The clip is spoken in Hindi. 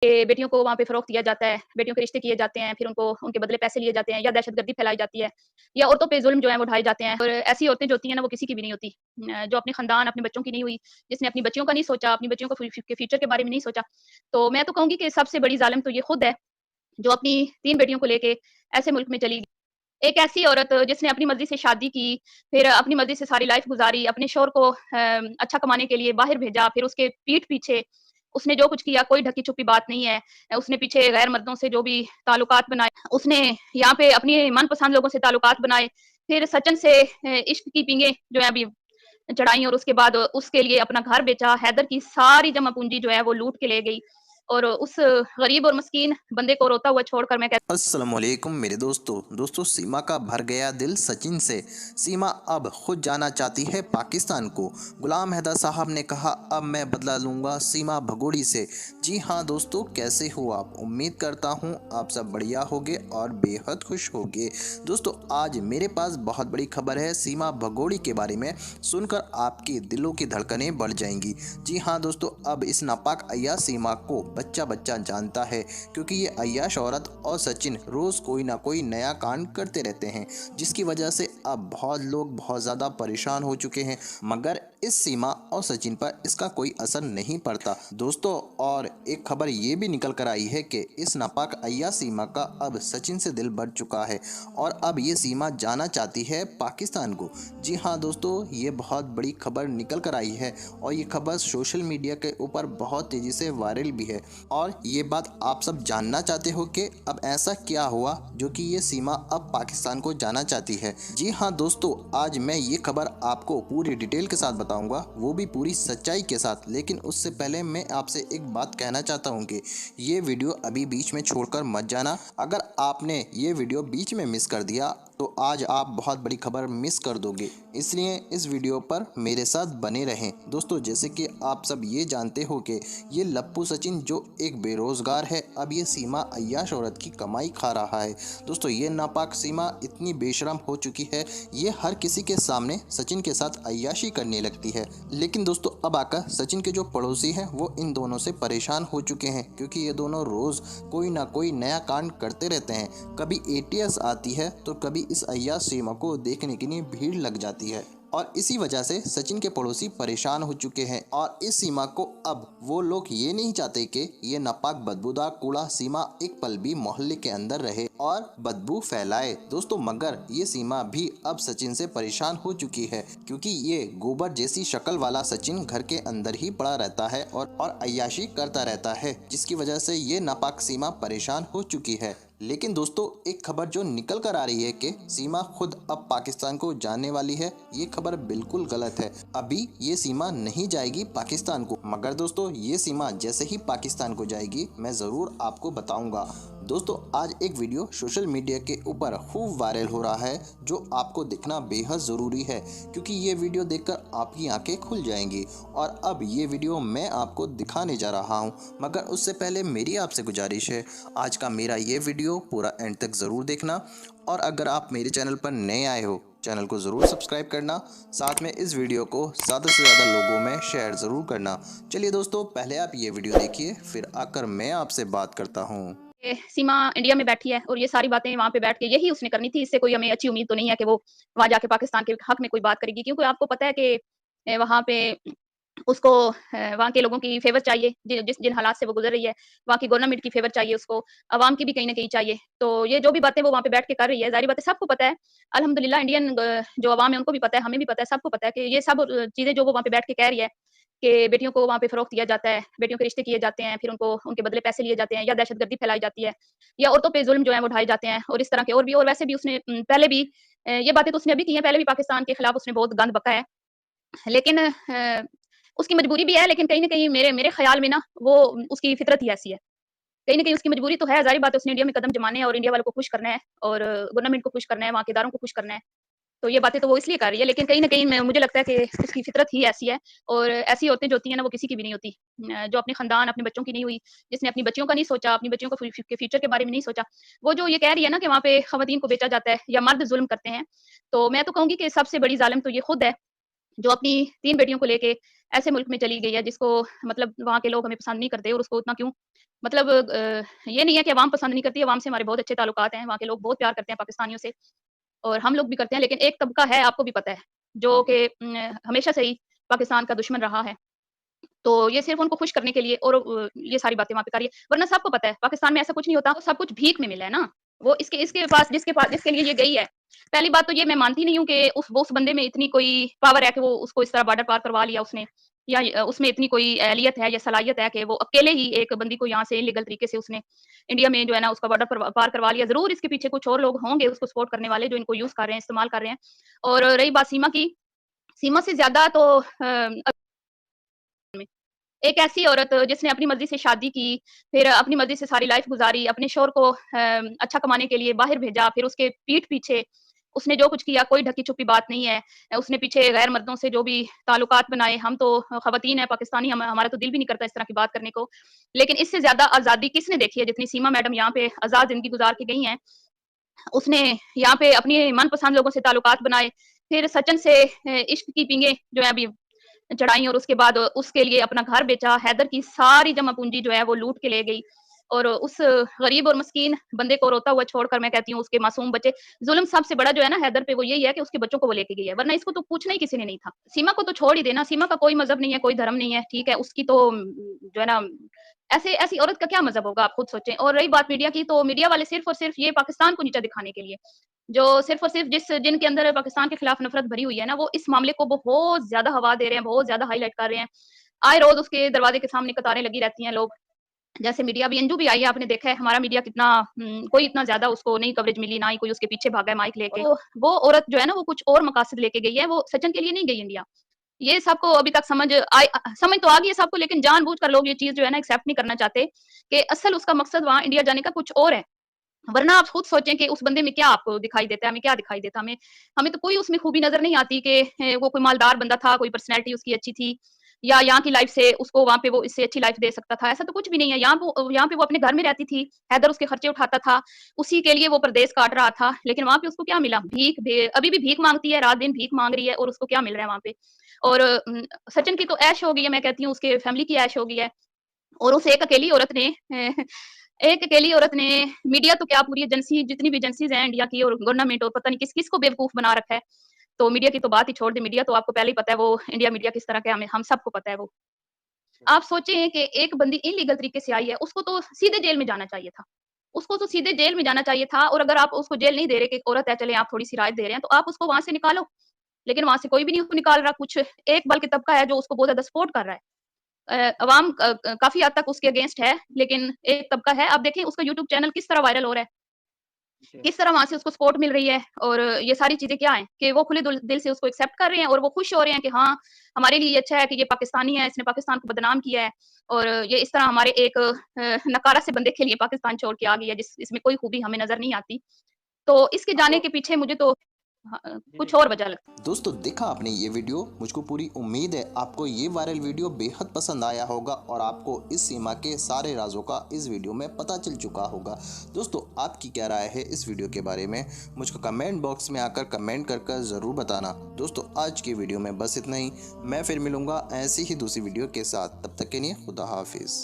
कि बेटियों को वहाँ पे फ़रोग़्त दिया जाता है, बेटियों के रिश्ते किए जाते हैं, फिर उनको उनके बदले पैसे लिए जाते हैं या दहशतगर्दी फैलाई जाती है या औरतों पे ज़ुल्म जो है वो ढाए जाते हैं और ऐसी औरतें जो होती हैं ना वो किसी की भी नहीं होती। जो अपने ख़ानदान, अपने बच्चों की नहीं हुई, जिसने अपनी बच्चियों का नहीं सोचा, अपनी बच्चियों के फ्यूचर के बारे में नहीं सोचा। तो मैं तो कहूँगी कि सबसे बड़ी ज़ालिम तो ये खुद है, जो अपनी 3 बेटियों को लेके ऐसे मुल्क में चली गई। एक ऐसी औरत जिसने अपनी मर्ज़ी से शादी की, फिर अपनी मर्ज़ी से सारी लाइफ़ गुज़ारी, अपने शौहर को अच्छा कमाने के लिए बाहर भेजा, फिर उसके पीठ पीछे उसने जो कुछ किया कोई ढकी-छुपी बात नहीं है। उसने पीछे गैर मर्दों से जो भी ताल्लुकात बनाए, उसने यहाँ पे अपनी मनपसंद लोगों से ताल्लुकात बनाए। फिर सचिन से इश्क की पींगे जो है अभी चढ़ाई और उसके बाद उसके लिए अपना घर बेचा। हैदर की सारी जमा पूँजी जो है वो लूट के ले गई और उस गरीब और मस्कीन बंदे को रोता हुआ छोड़कर मैं कहती अस्सलामुअलैकुम मेरे दोस्तों सीमा का भर गया दिल सचिन से। सीमा अब खुद जाना चाहती है पाकिस्तान को। गुलाम हैदर साहब ने कहा अब मैं बदला लूँगा सीमा भगोड़ी से। जी हाँ दोस्तों, कैसे हो आप? उम्मीद करता हूँ आप सब बढ़िया होगे और बेहद खुश होगे। दोस्तों आज मेरे पास बहुत बड़ी खबर है सीमा भगोड़ी के बारे में। सुनकर आपके दिलों की धड़कनें बढ़ जाएंगी। जी हाँ दोस्तों, अब इस नापाक अय्याश सीमा को बच्चा बच्चा जानता है, क्योंकि ये अय्याश औरत और सचिन रोज़ कोई ना कोई नया कांड करते रहते हैं, जिसकी वजह से अब बहुत लोग बहुत ज़्यादा परेशान हो चुके हैं। मगर इस सीमा और सचिन पर इसका कोई असर नहीं पड़ता दोस्तों। और एक खबर ये भी निकल कर आई है कि इस नापाक अय्याश सीमा का अब सचिन से दिल बढ़ चुका है और अब ये सीमा जाना चाहती है पाकिस्तान को। जी हाँ दोस्तों, ये बहुत बड़ी खबर निकल कर आई है और ये खबर सोशल मीडिया के ऊपर बहुत तेज़ी से वायरल भी है। और ये बात आप सब जानना चाहते हो कि अब ऐसा क्या हुआ जो कि ये सीमा अब पाकिस्तान को जाना चाहती है। जी हाँ दोस्तों, आज मैं ये खबर आपको पूरी डिटेल के साथ बताऊंगा, वो भी पूरी सच्चाई के साथ। लेकिन उससे पहले मैं आपसे एक बात कहना चाहता हूँ कि ये वीडियो अभी बीच में छोड़कर मत जाना। अगर आपने ये वीडियो बीच में मिस कर दिया तो आज आप बहुत बड़ी खबर मिस कर दोगे, इसलिए इस वीडियो पर मेरे साथ बने रहें। दोस्तों जैसे कि आप सब ये जानते हो कि ये लप्पू सचिन जो एक बेरोज़गार है, अब ये सीमा अय्याश औरत की कमाई खा रहा है। दोस्तों ये नापाक सीमा इतनी बेशरम हो चुकी है, ये हर किसी के सामने सचिन के साथ अय्याशी करने लगती है। लेकिन दोस्तों अब आकर सचिन के जो पड़ोसी हैं वो इन दोनों से परेशान हो चुके हैं, क्योंकि ये दोनों रोज़ कोई ना कोई नया कांड करते रहते हैं। कभी एटीएस आती है तो कभी इस अय्याश सीमा को देखने के लिए भीड़ लग जाती है और इसी वजह से सचिन के पड़ोसी परेशान हो चुके हैं। और इस सीमा को अब वो लोग ये नहीं चाहते कि ये नापाक बदबूदार कूड़ा सीमा एक पल भी मोहल्ले के अंदर रहे और बदबू फैलाए। दोस्तों मगर ये सीमा भी अब सचिन से परेशान हो चुकी है, क्योंकि ये गोबर जैसी शक्ल वाला सचिन घर के अंदर ही पड़ा रहता है और अय्याशी करता रहता है, जिसकी वजह से ये नापाक सीमा परेशान हो चुकी है। लेकिन दोस्तों एक खबर जो निकल कर आ रही है कि सीमा खुद अब पाकिस्तान को जाने वाली है, ये खबर बिल्कुल गलत है। अभी ये सीमा नहीं जाएगी पाकिस्तान को, मगर दोस्तों ये सीमा जैसे ही पाकिस्तान को जाएगी मैं ज़रूर आपको बताऊंगा। दोस्तों आज एक वीडियो सोशल मीडिया के ऊपर खूब वायरल हो रहा है, जो आपको देखना बेहद ज़रूरी है, क्योंकि ये वीडियो देखकर आपकी आंखें खुल जाएंगी। और अब ये वीडियो मैं आपको दिखाने जा रहा हूँ, मगर उससे पहले मेरी आपसे गुजारिश है, आज का मेरा ये वीडियो पूरा एंड तक ज़रूर देखना। और अगर आप मेरे चैनल पर नए आए हो, चैनल को ज़रूर सब्सक्राइब करना, साथ में इस वीडियो को ज़्यादा से ज़्यादा लोगों में शेयर ज़रूर करना। चलिए दोस्तों पहले आप ये वीडियो देखिए, फिर आकर मैं आपसे बात करता हूँ। सीमा इंडिया में बैठी है और ये सारी बातें वहाँ पे बैठ के यही उसने करनी थी। इससे कोई हमें अच्छी उम्मीद तो नहीं है कि वो वहाँ जाके पाकिस्तान के हक में कोई बात करेगी, क्योंकि आपको पता है कि वहाँ पे उसको वहाँ के लोगों की फ़ेवर चाहिए, जिन हालात से वो गुज़र रही है, वहाँ की गवर्नमेंट की फ़ेवर चाहिए उसको, अवाम की भी कहीं न कहीं चाहिए। तो ये जो भी बातें वो वहाँ पे बैठ के कर रही है, ज़ाहिर बात है सबको पता है। अल्हम्दुलिल्लाह इंडियन जो अवाम है उनको भी पता है, हमें भी पता है, सबको पता है कि ये सब चीज़ें जो वो वहाँ पे बैठ के कह रही है कि बेटियों को वहाँ पे फ़रोग़्त दिया जाता है, बेटियों के रिश्ते किए जाते हैं, फिर उनको उनके बदले पैसे लिए जाते हैं या दहशतगर्दी फैलाई जाती है या औरतों पे ज़ुल्म जो है वो ढाए जाते हैं और इस तरह के और भी। और वैसे भी उसने पहले भी ये बातें तो उसने अभी की हैं, पहले भी पाकिस्तान के खिलाफ उसने बहुत गंद बका है। लेकिन उसकी मजबूरी भी है, लेकिन कहीं न कहीं मेरे मेरे ख़्याल में ना वो उसकी फ़ितरत ही ऐसी है। कहीं न कहीं उसकी मजबूरी तो है, ज़ाहिर बात है उसने इंडिया में कदम जमाने हैं और इंडिया वालों को खुश करना है और गवर्नमेंट को खुश करना है, वहाँ के इदारों को खुश करना है। तो ये बातें तो वो इसलिए कर रही है, लेकिन कहीं न कहीं मैं मुझे लगता है कि उसकी फ़ितरत ही ऐसी है और ऐसी औरतें जो होती हैं ना वो किसी की भी नहीं होती। जो अपने ख़ानदान, अपने बच्चों की नहीं हुई, जिसने अपनी बच्चियों का नहीं सोचा, अपनी बच्चियों के फ्यूचर के बारे में नहीं सोचा। वो जो ये कह रही है ना कि वहाँ पे ख़वातीन को बेचा जाता है या मर्द ज़ुल्म करते हैं, तो मैं तो कहूँगी कि सबसे बड़ी ज़ालिम तो ये खुद है, जो अपनी 3 बेटियों को लेके ऐसे मुल्क में चली गई है जिसको मतलब वहाँ के लोग हमें पसंद नहीं करते और उसको उतना क्यों मतलब ये नहीं है कि अवाम पसंद नहीं करती है, अवाम से हमारे बहुत अच्छे ताल्लुकात हैं, वहाँ के लोग बहुत प्यार करते हैं पाकिस्तानियों से और हम लोग भी करते हैं, लेकिन एक तबका है आपको भी पता है, जो कि हमेशा से ही पाकिस्तान का दुश्मन रहा है। तो ये सिर्फ़ उनको खुश करने के लिए और ये सारी बातें वहाँ पे कर रही है, वरना सबको पता है पाकिस्तान में ऐसा कुछ नहीं होता, सब कुछ भीख में मिला है ना। वो इसके पास जिसके लिए ये गई है, पहली बात तो ये मैं मानती नहीं हूँ कि उस बंदे में इतनी कोई पावर है कि वो उसको इस तरह बॉर्डर पार करवा लिया उसने या उसमें इतनी कोई एहलियत है या सलाहियत है कि वो अकेले ही एक बंदी को यहाँ से इल्लीगल तरीके से उसने इंडिया में जो है ना उसका बॉर्डर पार करवा लिया। ज़रूर इसके पीछे कुछ और लोग होंगे उसको सपोर्ट करने वाले जो इनको यूज़ कर रहे हैं, इस्तेमाल कर रहे हैं। और रही बात सीमा की, सीमा से ज़्यादा तो एक ऐसी औरत जिसने अपनी मर्ज़ी से शादी की, फिर अपनी मर्ज़ी से सारी लाइफ़ गुज़ारी, अपने शौहर को अच्छा कमाने के लिए बाहर भेजा, फिर उसके पीठ पीछे उसने जो कुछ किया कोई ढकी-छुपी बात नहीं है। उसने पीछे गैर मर्दों से जो भी ताल्लुकात बनाए, हम तो ख़वातीन हैं पाकिस्तानी हमारा तो दिल भी नहीं करता इस तरह की बात करने को। लेकिन इससे ज़्यादा आज़ादी किसने देखी है जितनी सीमा मैडम यहाँ पे आज़ाद ज़िंदगी गुज़ार के गई हैं। उसने यहाँ पे अपनी मनपसंद लोगों से ताल्लुकात बनाए, फिर सचिन से इश्क की पींगे जो है अभी चढ़ाई और उसके बाद उसके लिए अपना घर बेचा, हैदर की सारी जमा पूँजी जो है वो लूट के ले गई और उस गरीब और मस्कीन बंदे को रोता हुआ छोड़कर मैं कहती हूँ उसके मासूम बच्चे ज़ुल्म सबसे बड़ा जो है ना हैदर पे वो यही है कि उसके बच्चों को वो लेके गई है, वरना इसको तो पूछना ही किसी ने नहीं था। सीमा को तो छोड़ ही देना, सीमा का कोई मज़हब नहीं है, कोई धर्म नहीं है, ठीक है? उसकी तो जो है ना ऐसे ऐसी औरत का क्या मज़हब होगा आप खुद सोचें। और रही बात मीडिया की, तो मीडिया वाले सिर्फ़ और सिर्फ़ ये पाकिस्तान को नीचा दिखाने के लिए जो सिर्फ़ और सिर्फ़ जिनके अंदर पाकिस्तान के खिलाफ नफ़रत भरी हुई है ना, वो इस मामले को बहुत ज़्यादा हवा दे रहे हैं, बहुत ज़्यादा हाइलाइट कर रहे हैं। आए रोज़ उसके दरवाज़े के सामने कतारें लगी रहती हैं लोग। जैसे मीडिया अभी अंजू भी आई है, आपने देखा है हमारा मीडिया कितना कोई इतना ज़्यादा उसको नहीं कवरेज मिली, ना ही कोई उसके पीछे भागा है माइक लेके। तो वो औरत जो है ना, वो कुछ और मकासद लेके गई है, वो सचिन के लिए नहीं गई इंडिया। ये सबको अभी तक समझ तो आ गई है सबको, लेकिन जानबूझकर लोग ये चीज़ जो है ना एक्सेप्ट नहीं करना चाहते कि असल उसका मकसद वहाँ इंडिया जाने का कुछ और है। वरना आप खुद सोचें कि उस बंदे में क्या आपको दिखाई देता है, हमें क्या दिखाई देता है? हमें हमें तो कोई उसमें खूबी नज़र नहीं आती कि वो कोई मालदार बंदा था, कोई पर्सनैलिटी उसकी अच्छी थी या यहाँ की लाइफ़ से उसको वहाँ पे वो इससे अच्छी लाइफ़ दे सकता था, ऐसा तो कुछ भी नहीं है। यहाँ पे वो अपने घर में रहती थी, हैदर उसके खर्चे उठाता था, उसी के लिए वो परदेस काट रहा था, लेकिन वहाँ पे उसको क्या मिला? अभी भी भीख माँगती है, रात-दिन भीख माँग रही है और उसको क्या मिल रहा है वहाँ पे? और सचिन की तो ऐश हो गई है, मैं कहती हूँ उसके फैमिली की ऐश हो गई है। और उस एक अकेली औरत ने एक अकेली औरत ने मीडिया तो क्या पूरी एजेंसी जितनी भी एजेंसीज़ हैं इंडिया की और गवर्नमेंट और पता नहीं किस-किस को बेवकूफ़ बना रखा है। तो मीडिया की तो बात ही छोड़ दें, मीडिया तो आपको पहले ही पता है वो इंडिया मीडिया किस तरह का है, हमें हम सबको पता है वो। आप सोचें कि एक बंदी इल्लीगल तरीके से आई है, उसको तो सीधे जेल में जाना चाहिए था। उसको तो सीधे जेल में जाना चाहिए था और अगर आप उसको जेल नहीं दे रहे कि एक औरत है, चलें आप थोड़ी-सी राहत दे रहे हैं, तो आप उसको वहाँ से निकालो। लेकिन वहाँ से कोई भी नहीं उसको निकाल रहा, कुछ एक बल्कि तबका है जो उसको बहुत ज़्यादा सपोर्ट कर रहा है। अवाम काफ़ी हद तक उसके अगेंस्ट है, लेकिन एक तबका है, आप देखें उसका यूट्यूब चैनल किस तरह वायरल हो रहा है, किस तरह वहाँ से उसको सपोर्ट मिल रही है और ये सारी चीज़ें क्या हैं कि वो खुले दिल से उसको एक्सेप्ट कर रहे हैं और वो खुश हो रहे हैं कि हाँ, हमारे लिए ये अच्छा है कि ये पाकिस्तानी है, इसने पाकिस्तान को बदनाम किया है और ये इस तरह हमारे एक नकारा से बंदे के लिए पाकिस्तान छोड़ के आ गई है, इसमें कोई खूबी हमें नज़र नहीं आती। तो इसके जाने के पीछे मुझे तो कुछ और वजह लगती है। दोस्तों देखा आपने ये वीडियो, मुझको पूरी उम्मीद है आपको ये वायरल वीडियो बेहद पसंद आया होगा और आपको इस सीमा के सारे राजों का इस वीडियो में पता चल चुका होगा। दोस्तों आपकी क्या राय है इस वीडियो के बारे में, मुझको कमेंट बॉक्स में आकर कमेंट कर ज़रूर बताना। दोस्तों आज की वीडियो में बस इतना ही, मैं फिर मिलूँगा ऐसी ही दूसरी वीडियो के साथ, तब तक के लिए खुदा हाफिज़।